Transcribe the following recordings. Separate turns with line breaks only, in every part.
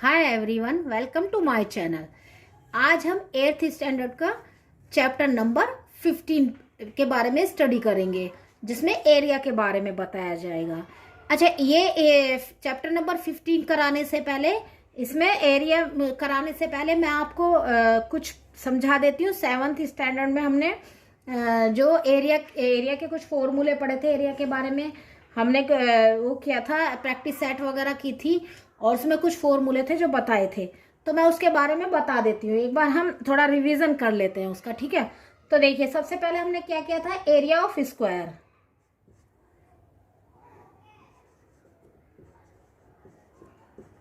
Hi everyone, welcome to my channel. आज हम 8th standard का चैप्टर नंबर 15 के बारे में स्टडी करेंगे, जिसमें एरिया के बारे में बताया जाएगा। अच्छा, ये चैप्टर नंबर 15 कराने से पहले, इसमें एरिया कराने से पहले मैं आपको कुछ समझा देती हूँ। 7th स्टैंडर्ड में हमने जो एरिया के कुछ फॉर्मूले पढ़े थे। एरिया के बारे में हमने वो किया था, प्रैक्टिस सेट वगैरह की थी, और उसमें कुछ फॉर्मूले थे जो बताए थे। तो मैं उसके बारे में बता देती हूँ। एक बार हम थोड़ा रिवीजन कर लेते हैं उसका, ठीक है। तो देखिए, सबसे पहले हमने क्या किया था, area of square.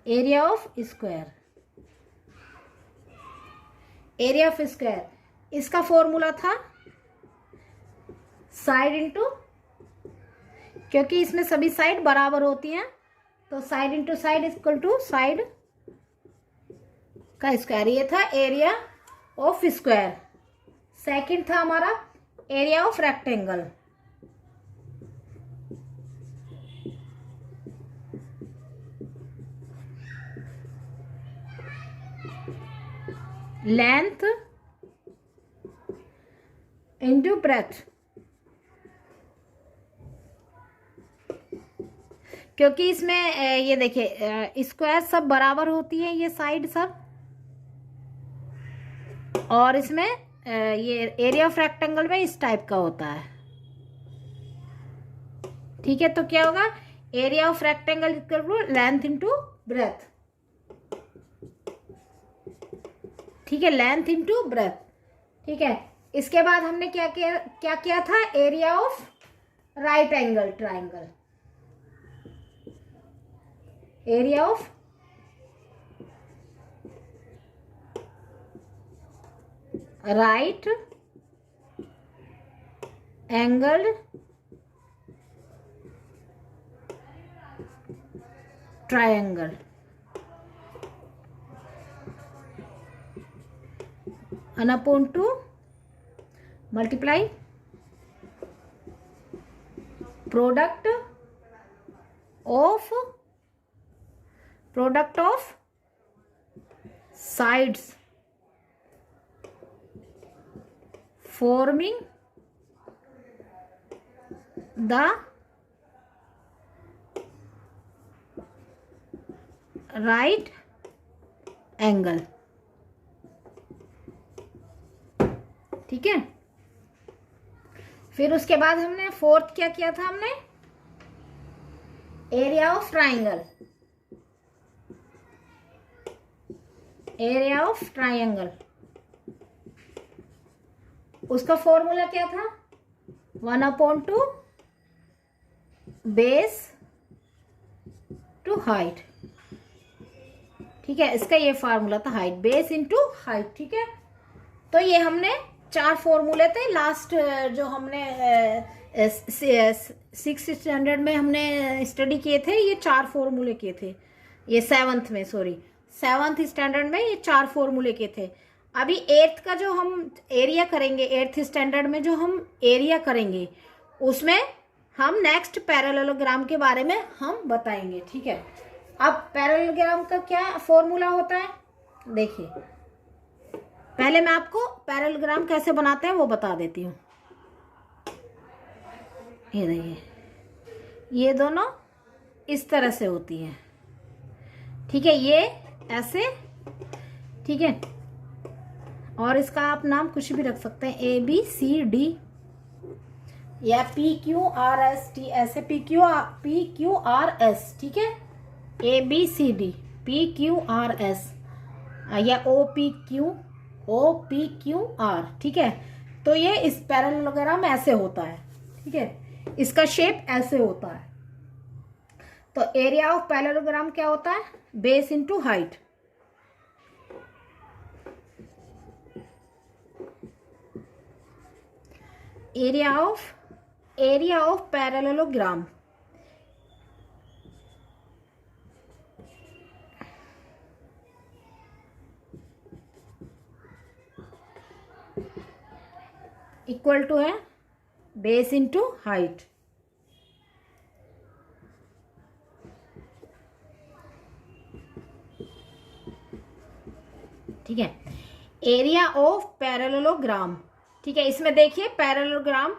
Area of square, area of square, इसका फॉर्मूला था साइड इंटू, क्योंकि इसमें सभी साइड बराबर होती हैं, तो side into side equal to side का स्क्वायर। ये था एरिया ऑफ स्क्वायर। सेकंड था हमारा area of rectangle. Length into breadth, क्योंकि इसमें ये देखिए स्क्वायर सब बराबर होती है, ये साइड सब, और इसमें ये एरिया ऑफ रेक्टेंगल में इस टाइप का होता है। ठीक है, तो क्या होगा, area of rectangle equal to length into breadth. ठीक है, लेंथ इंटू ब्रेथ। ठीक है, इसके बाद हमने क्या किया था, area of right angle triangle. Area of right angle triangle, upon two multiply product of sides forming the right angle। ठीक है, फिर उसके बाद हमने फोर्थ क्या किया था, हमने area of triangle. Area of triangle, उसका फॉर्मूला क्या था, 1/2 बेस टू हाइट। ठीक है, इसका ये फार्मूला था, हाइट बेस इंटू हाइट। ठीक है, तो ये हमने 4 फॉर्मूले थे। लास्ट जो हमने 6th स्टैंडर्ड में हमने स्टडी किए थे, ये 4 फॉर्मूले किए थे। ये 7th स्टैंडर्ड में ये 4 फॉर्मूले के थे। अभी 8th का जो हम एरिया करेंगे, 8th स्टैंडर्ड में जो हम एरिया करेंगे, उसमें हम नेक्स्ट पैरेललोग्राम के बारे में हम बताएंगे। ठीक है, अब पैरेललोग्राम का क्या फॉर्मूला होता है, देखिए पहले मैं आपको पैरेललोग्राम कैसे बनाते हैं वो बता देती हूँ। ये देखिए, ये दोनों इस तरह से होती हैं। ठीक है, ये ऐसे। ठीक है, और इसका आप नाम कुछ भी रख सकते हैं, ABCD या PQRS T, ऐसे PQRS। ठीक है, ABCD PQRS या OPQR। ठीक है, तो ये इस पैरेललोग्राम ऐसे होता है। ठीक है, इसका शेप ऐसे होता है। तो एरिया ऑफ पैरेललोग्राम क्या होता है, base into height. Area of parallelogram equal to है बेस इंटू हाइट। ठीक है। एरिया ऑफ पैरेललोग्राम, ठीक है। इसमें देखिए पैरेललोग्राम,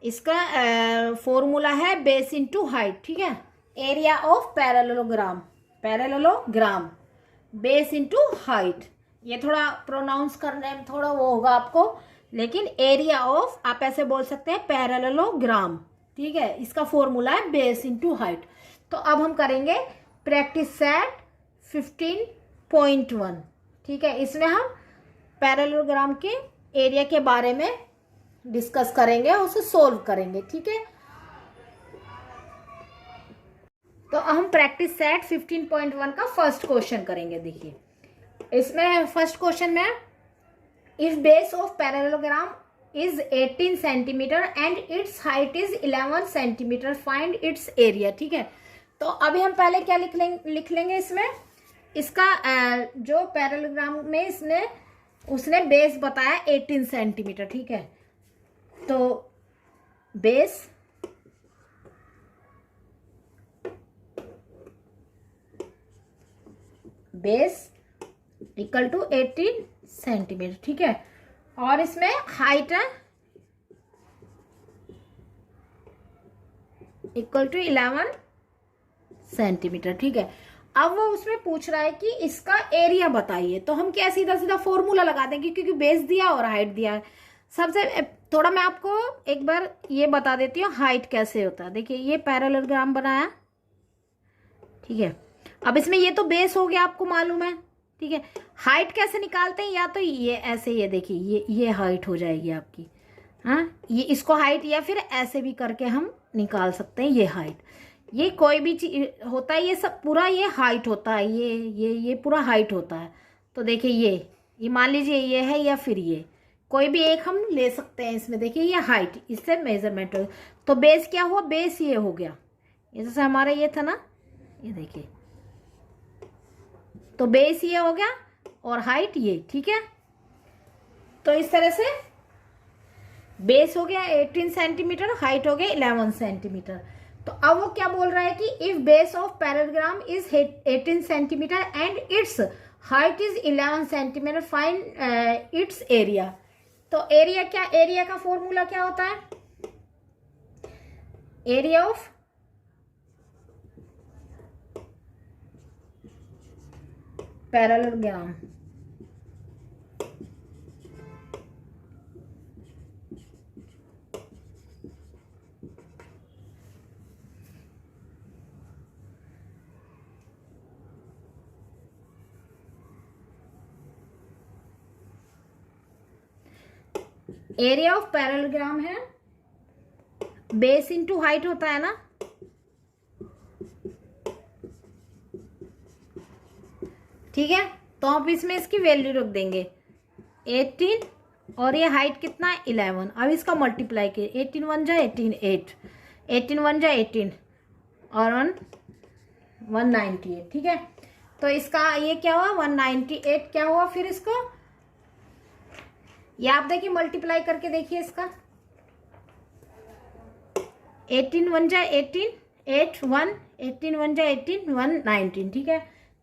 इसका फॉर्मूला है बेस इनटू हाइट, ठीक है। Area of parallelogram, parallelogram base into height, ये थोड़ा प्रोनाउंस करने में थोड़ा वो होगा आपको, लेकिन एरिया ऑफ आप ऐसे बोल सकते हैं पैरेललोग्राम, ठीक है। इसका फॉर्मूला है बेस इनटू हाइट। तो अब हम करेंगे प्रैक्टिस सेट 15.1, ठीक है। इसमें हम पैरेललोग्राम के एरिया के बारे में डिस्कस करेंगे और उसे सोल्व करेंगे, ठीक है। तो हम प्रैक्टिस सेट 15.1 का फर्स्ट क्वेश्चन करेंगे। देखिए इसमें फर्स्ट क्वेश्चन में, if base of parallelogram is 18 centimetre and it's height is 11 centimetre, find its area, ठीक है। तो अभी हम पहले क्या लिख लेंगे इसमें, इसका जो पैरेललोग्राम में उसने बेस बताया 18 सेंटीमीटर, ठीक है। तो बेस इक्वल टू 18 सेंटीमीटर, ठीक है। और इसमें हाइट है इक्वल टू 11 सेंटीमीटर, ठीक है। अब वो उसमें पूछ रहा है कि इसका एरिया बताइए, तो हम क्या सीधा सीधा फॉर्मूला लगा देंगे, क्योंकि बेस दिया और हाइट दिया है। सबसे थोड़ा मैं आपको एक बार ये बता देती हूँ हाइट कैसे होता है। देखिए ये पैरेललोग्राम बनाया, ठीक है। अब इसमें ये तो बेस हो गया, आपको मालूम है, ठीक है। हाइट कैसे निकालते हैं, या तो ये ऐसे, ये देखिए ये हाइट हो जाएगी आपकी, हाँ, ये इसको हाइट, या फिर ऐसे भी करके हम निकाल सकते हैं ये हाइट। ये कोई भी चीज होता है, ये सब पूरा ये हाइट होता है, ये पूरा हाइट होता है। तो देखिए ये मान लीजिए ये है, या फिर ये कोई भी एक हम ले सकते हैं इसमें। देखिए ये हाइट, इससे मेजरमेंट हो, तो बेस क्या हुआ, बेस ये हो गया, ये जैसे हमारा ये था ना, ये देखिए, तो बेस ये हो गया और हाइट ये, ठीक है। तो इस तरह से बेस हो गया 18 सेंटीमीटर, हाइट हो गया 11 सेंटीमीटर। तो अब वो क्या बोल रहा है कि if base of parallelogram is 18 centimetre and it's height is 11 centimetre, find its area. तो एरिया का फॉर्मूला क्या होता है, area of parallelogram, area of parallelogram है बेस इनटू हाइट होता है ना, ठीक है। तो आप इसमें इसकी वैल्यू रख देंगे 18, और ये हाइट कितना है 11। अब इसका मल्टीप्लाई किए, 18 वन जा 18, 18 वन जा 18 और 198, ठीक है। तो इसका ये क्या हुआ 198 क्या हुआ, फिर इसको ये आप देखिए मल्टीप्लाई करके देखिए इसका, 18 वन जा 18, 8 1, 18 वन जा 18, 119, ठीक है।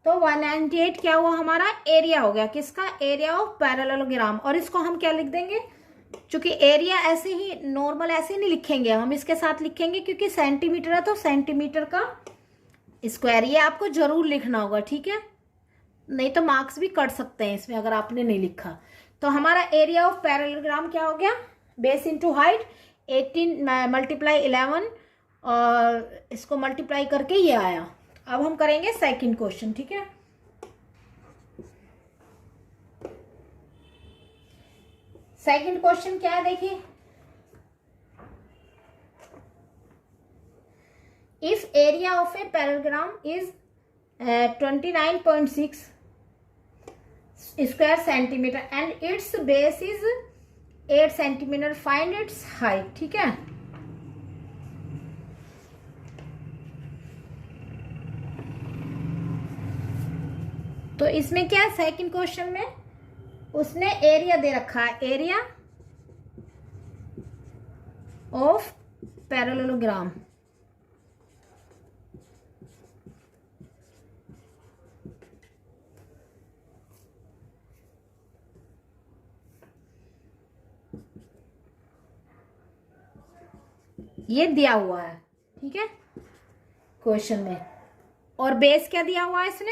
तो 198 क्या हुआ, हमारा एरिया हो गया, किसका, एरिया ऑफ पैरेललोग्राम। और इसको हम क्या लिख देंगे, क्योंकि एरिया ऐसे ही नॉर्मल ऐसे नहीं लिखेंगे, हम इसके साथ लिखेंगे, क्योंकि सेंटीमीटर है तो सेंटीमीटर का स्क्वायर, ये आपको जरूर लिखना होगा, ठीक है। नहीं तो मार्क्स भी कट सकते हैं इसमें अगर आपने नहीं लिखा। तो हमारा एरिया ऑफ पैरेललोग्राम क्या हो गया, बेस इंटू हाइट, 18 मल्टीप्लाई 11, और इसको मल्टीप्लाई करके ये आया। अब हम करेंगे सेकंड क्वेश्चन, ठीक है। सेकंड क्वेश्चन क्या है, देखिए, if area of a parallelogram is 29.6 square centimetre and it's base is 8 centimetre, find its height, ठीक है। तो इसमें क्या है, सेकंड क्वेश्चन में उसने एरिया दे रखा है, एरिया ऑफ पैरेललोग्राम, ये दिया हुआ है, ठीक है, क्वेश्चन में। और बेस क्या दिया हुआ है इसने,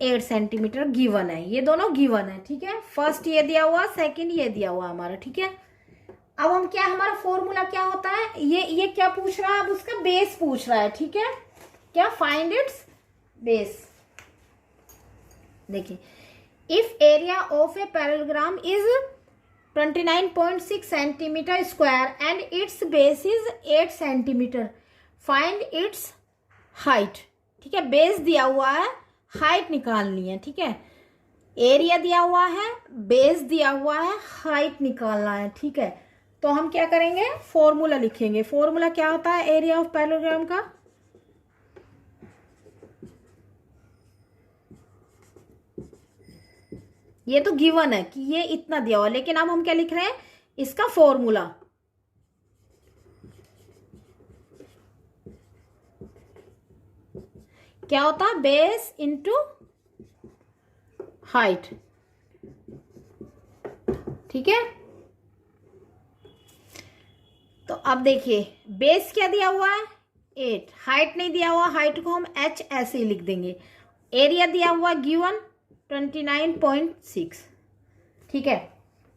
8 सेंटीमीटर गिवन है। ये दोनों गिवन है, ठीक है। फर्स्ट ये दिया हुआ, सेकंड ये दिया हुआ हमारा, ठीक है। अब हम क्या, हमारा फॉर्मूला क्या होता है, ये क्या पूछ रहा है, अब उसका बेस पूछ रहा है, ठीक है। क्या, फाइंड इट्स बेस। देखिए, if area of a parallelogram is 29.6 centimetre square and it's base is 8 centimetre, find its height, ठीक है। बेस दिया हुआ है, हाइट निकालनी है, ठीक है। एरिया दिया हुआ है, बेस दिया हुआ है, हाइट निकालना है, ठीक है। तो हम क्या करेंगे, फॉर्मूला लिखेंगे। फॉर्मूला क्या होता है एरिया ऑफ पैरेललोग्राम का, ये तो गिवन है कि ये इतना दिया हुआ, लेकिन अब हम क्या लिख रहे हैं, इसका फॉर्मूला। क्या होता है, बेस इंटू हाइट, ठीक है। तो अब देखिए, बेस क्या दिया हुआ है 8, हाइट नहीं दिया हुआ, हाइट को हम h ऐसे ही लिख देंगे। एरिया दिया हुआ गिवन 29.6, ठीक है।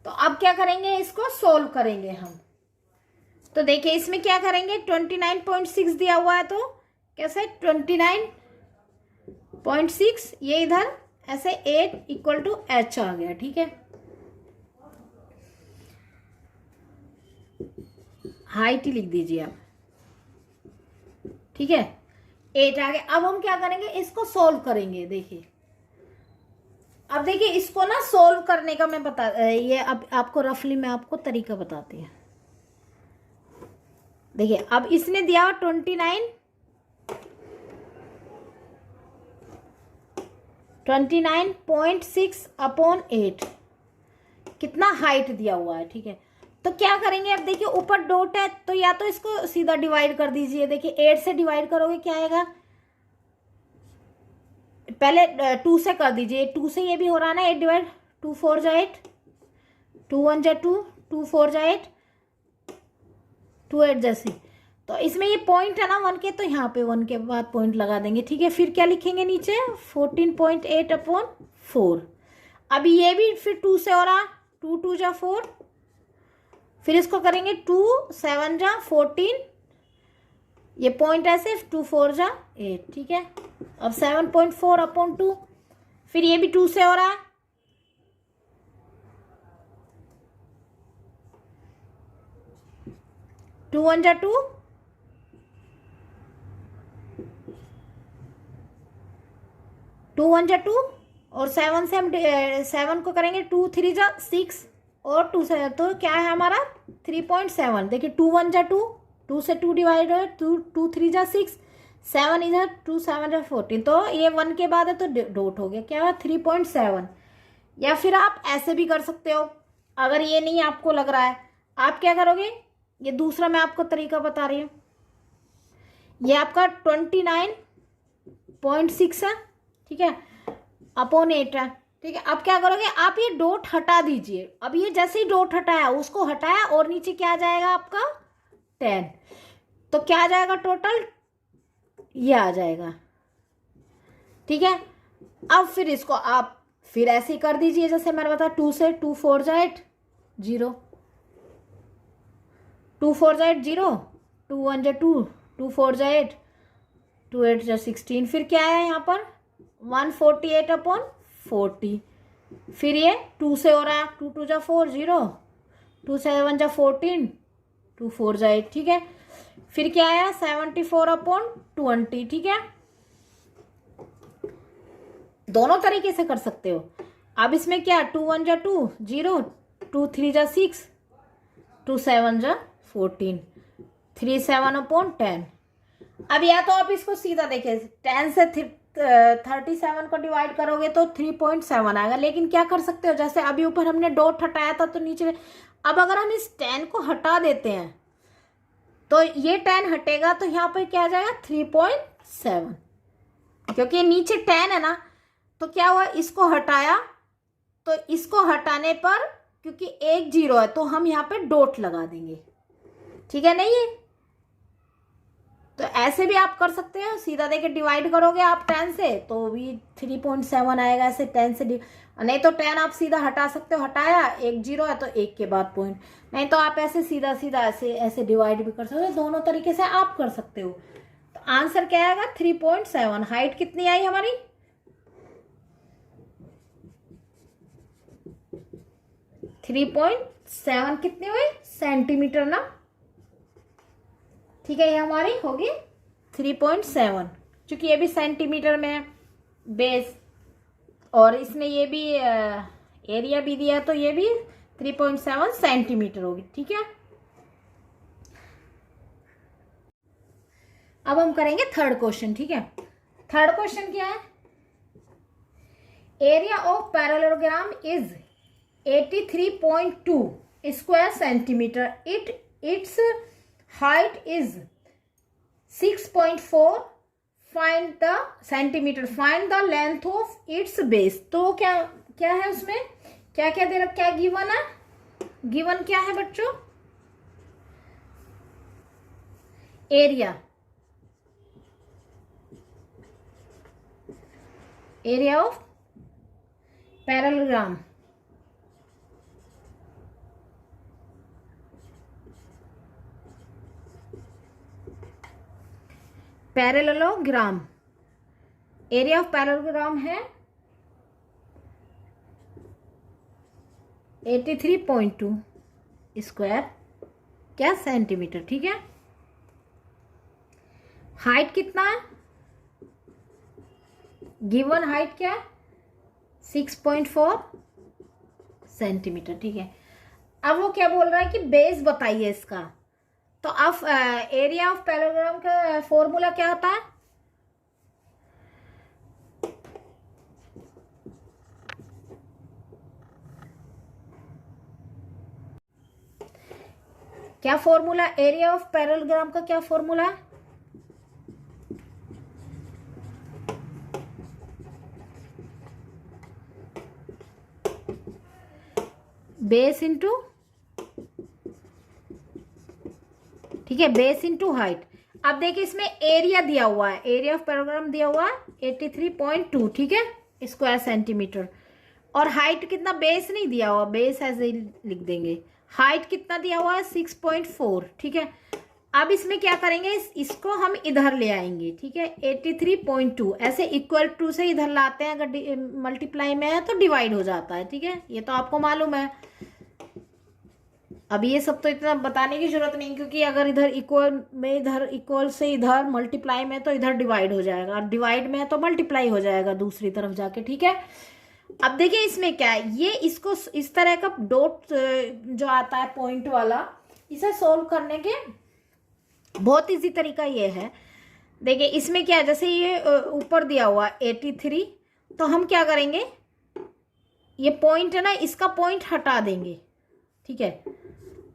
तो अब क्या करेंगे, इसको सोल्व करेंगे हम। तो देखिए इसमें क्या करेंगे, 29.6 दिया हुआ है, तो कैसे 29.6, ये इधर ऐसे 8 इक्वल टू h आ गया, ठीक है। हाइट ही लिख दीजिए आप, ठीक है। 8 आ गया। अब हम क्या करेंगे, इसको सोल्व करेंगे। देखिए, अब देखिए इसको ना सोल्व करने का मैं बता, ये अब आपको रफली मैं आपको तरीका बताती हूँ। देखिए, अब इसने दिया 29.6 अपॉन 8, कितना हाइट दिया हुआ है, ठीक है। तो क्या करेंगे, अब देखिए ऊपर डॉट है, तो या तो इसको सीधा डिवाइड कर दीजिए। देखिए 8 से डिवाइड करोगे क्या आएगा, पहले 2 से कर दीजिए, 2 से ये भी हो रहा है ना, 8 डिवाइड 2 4 जा 8, 2 1 जा 2, 2 4 जा 8, 2 8 जैसी। तो इसमें ये पॉइंट है ना 1 के, तो यहाँ पे 1 के बाद पॉइंट लगा देंगे, ठीक है। फिर क्या लिखेंगे नीचे, 14.8 अपॉन 4। अभी ये भी फिर 2 से हो रहा, 2 2 जा 4, फिर इसको करेंगे 2 7 जा 14, ये पॉइंट ऐसे 2 4 जा 8, ठीक है। अब 7.4 अपॉन 2, फिर ये भी 2 से हो रहा है, 2 1 जा 2, 2 1 जा 2, और 7 से हम 7 को करेंगे 2 3 जा 6, और 2 से, तो क्या है हमारा 3.7। देखिए 2 1 जा 2, 2 से 2 डिवाइड हो, 2 3 जा 6, 7 इधर, 2 7 जा 14, तो ये 1 के बाद है तो डॉट हो गया, क्या हुआ 3.7। या फिर आप ऐसे भी कर सकते हो, अगर ये नहीं आपको लग रहा है, आप क्या करोगे, ये दूसरा मैं आपको तरीका बता रही हूँ। ये आपका 29.6 है, ठीक है, अपॉन 8 है, ठीक है। अब क्या करोगे, आप ये डॉट हटा दीजिए। अब ये जैसे ही डॉट हटाया, उसको हटाया, और नीचे क्या आ जाएगा आपका 10, तो क्या आ जाएगा टोटल, ये आ जाएगा, ठीक है। अब फिर इसको आप फिर ऐसे ही कर दीजिए, जैसे मैंने बताया 2 से 2 4 जा 8 0, 2 4 जा 8 0, 2 1 जा 2, 2 4 जा 8, 2 8 जा 16, फिर क्या है यहाँ पर 148 अपॉन 40, फिर ये 2 से हो रहा है, 2 2 जा 4 0, 2 7 जा 14, 2 4 जा 8, ठीक है। फिर क्या आया 74 अपॉन 20, ठीक है। दोनों तरीके से कर सकते हो। अब इसमें क्या 2 1 जा 2 0, 2 3 जा 6, 2 7 जा 14, 3 7 अपॉन 10। अब या तो आप इसको सीधा देखिए, 10 से 37 को डिवाइड करोगे तो 3.7 आएगा, लेकिन क्या कर सकते हो, जैसे अभी ऊपर हमने डॉट हटाया था तो नीचे, अब अगर हम इस 10 को हटा देते हैं तो ये 10 हटेगा, तो यहाँ पर क्या आ जाएगा 3.7, क्योंकि नीचे 10 है ना, तो क्या हुआ, इसको हटाया, तो इसको हटाने पर क्योंकि एक जीरो है तो हम यहाँ पे डॉट लगा देंगे, ठीक है नहीं है। तो ऐसे भी आप कर सकते हो, सीधा देके डिवाइड करोगे आप 10 से तो भी 3.7 आएगा, ऐसे 10 से नहीं तो 10 आप सीधा हटा सकते हो, हटाया एक जीरो है तो एक के बाद पॉइंट, नहीं तो आप ऐसे सीधा सीधा ऐसे ऐसे डिवाइड भी कर सकते हो, दोनों तरीके से आप कर सकते हो। तो आंसर क्या आएगा 3.7। हाइट कितनी आई हमारी 3.7 कितनी हुई सेंटीमीटर ना, ठीक है। ये हमारी होगी 3.7, क्योंकि ये भी सेंटीमीटर में है बेस, और इसने ये भी एरिया भी दिया तो ये भी 3.7 सेंटीमीटर होगी, ठीक है। अब हम करेंगे थर्ड क्वेश्चन, ठीक है। थर्ड क्वेश्चन क्या है, area of parallelogram is 83.2 square centimetre, it's height is 6.4 find the centimetre, find the length of its base. तो क्या क्या है उसमें, क्या क्या दे रखा, क्या गिवन है, गिवन क्या है बच्चों, area, area of parallelogram, parallelogram, area of parallelogram है 83.2 स्क्वायर क्या सेंटीमीटर, ठीक है। हाइट कितना है, गिवन हाइट क्या है 6.4 सेंटीमीटर, ठीक है। अब वो क्या बोल रहा है कि बेस बताइए इसका, तो अब एरिया ऑफ पैरेललोग्राम का फॉर्मूला क्या होता है, क्या फॉर्मूला, एरिया ऑफ पैरेललोग्राम का क्या फॉर्मूला है, बेस इंटू, ठीक है, बेस इंटू हाइट। अब देखिए इसमें एरिया दिया हुआ है, एरिया ऑफ पैरेललोग्राम दिया हुआ है 83.2, ठीक है, स्क्वायर सेंटीमीटर, और हाइट कितना, बेस नहीं दिया हुआ, बेस ऐसे लिख देंगे, हाइट कितना दिया हुआ है 6.4, ठीक है। अब इसमें क्या करेंगे, इसको हम इधर ले आएंगे, ठीक है, 83.2 ऐसे इक्वल टू से इधर लाते हैं, अगर मल्टीप्लाई में है तो डिवाइड हो जाता है, ठीक है, ये तो आपको मालूम है। अब ये सब तो इतना बताने की जरूरत नहीं, क्योंकि अगर इधर इक्वल में, इधर इक्वल से इधर मल्टीप्लाई में तो इधर डिवाइड हो जाएगा, और डिवाइड में है तो मल्टीप्लाई हो जाएगा दूसरी तरफ जाके, ठीक है। अब देखिए इसमें क्या है, ये इसको इस तरह का डॉट जो आता है पॉइंट वाला, इसे सोल्व करने के बहुत इजी तरीका ये है। देखिए इसमें क्या है, जैसे ये ऊपर दिया हुआ 83, तो हम क्या करेंगे, ये पॉइंट है ना, इसका पॉइंट हटा देंगे, ठीक है,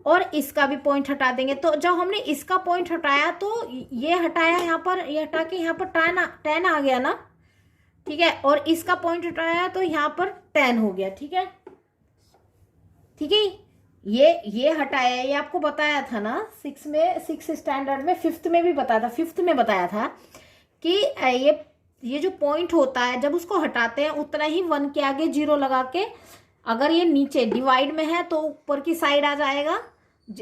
और इसका भी पॉइंट हटा देंगे। तो जब हमने इसका पॉइंट हटाया तो ये हटाया यहाँ पर, ये हटा के यहाँ पर टेन आ गया ना, ठीक है, और इसका पॉइंट हटाया तो यहाँ पर 10 हो गया, ठीक है, ठीक है। ये हटाया, ये आपको बताया था ना 6 स्टैंडर्ड में, 5th में भी बताया था, 5th में बताया था कि ये जो पॉइंट होता है जब उसको हटाते हैं उतना ही 1 के आगे 0 लगा के, अगर ये नीचे डिवाइड में है तो ऊपर की साइड आ जाएगा,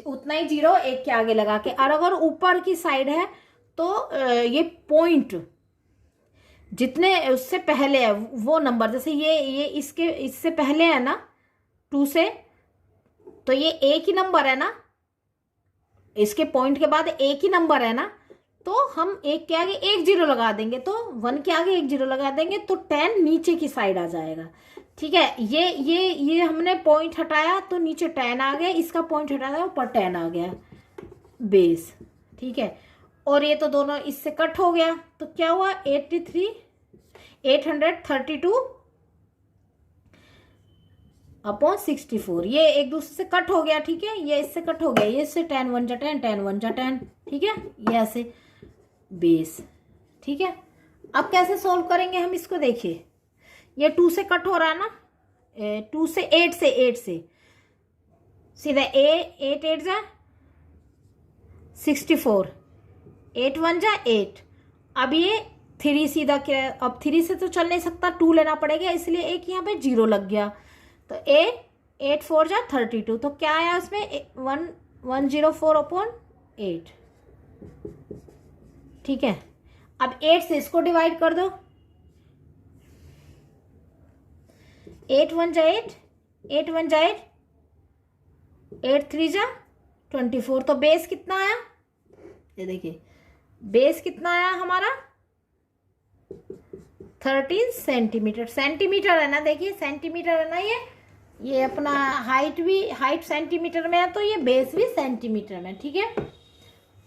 उतना ही 0 1 के आगे लगा के, और अगर ऊपर की साइड है तो ये पॉइंट जितने उससे पहले है वो नंबर, जैसे ये इससे पहले है ना 2 से, तो ये एक ही नंबर है ना, इसके पॉइंट के बाद एक ही नंबर है ना, तो हम 1 के आगे 1 0 लगा देंगे, तो 1 के आगे 1 0 लगा देंगे तो 10 नीचे की साइड आ जाएगा, ठीक है। ये हमने पॉइंट हटाया तो नीचे 10 आ गया, इसका पॉइंट हटाया ऊपर 10 आ गया बेस, ठीक है। और ये तो दोनों इससे कट हो गया, तो क्या हुआ 832 अपॉन 64, ये एक दूसरे से कट हो गया, ठीक है, ये इससे कट हो गया, ये इससे 10 1 जा 10 10 1 जा 10, ठीक है, ये ऐसे बेस, ठीक है। अब कैसे सोल्व करेंगे हम इसको, देखिए ये 2 से कट हो रहा है ना, 2 से 8 से सीधा 8 8 जा 64, 8 1 जा 8। अब ये 3 सीधा क्या, अब 3 से तो चल नहीं सकता, 2 लेना पड़ेगा, इसलिए एक यहाँ पे 0 लग गया। तो 8 8 4 जा 32, तो क्या आया उसमें 104/8। ठीक है, अब 8 से इसको डिवाइड कर दो, 8 1 जा 8, 8 1 जा 8, 8 3 जा 24। तो बेस कितना आया, ये देखिए बेस कितना आया हमारा 13 सेंटीमीटर। सेंटीमीटर है ना, देखिए सेंटीमीटर है ना, ये अपना हाइट सेंटीमीटर में है, तो ये बेस भी सेंटीमीटर में। ठीक है,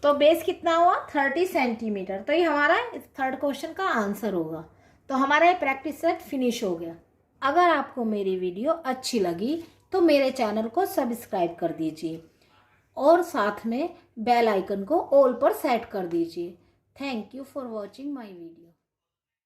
तो बेस कितना हुआ 30 सेंटीमीटर। तो ये हमारा इस थर्ड क्वेश्चन का आंसर होगा। तो हमारा ये प्रैक्टिस सेट फिनिश हो गया। अगर आपको मेरी वीडियो अच्छी लगी तो मेरे चैनल को सब्सक्राइब कर दीजिए और साथ में बेल आइकन को ऑल पर सेट कर दीजिए। Thank you for watching my video.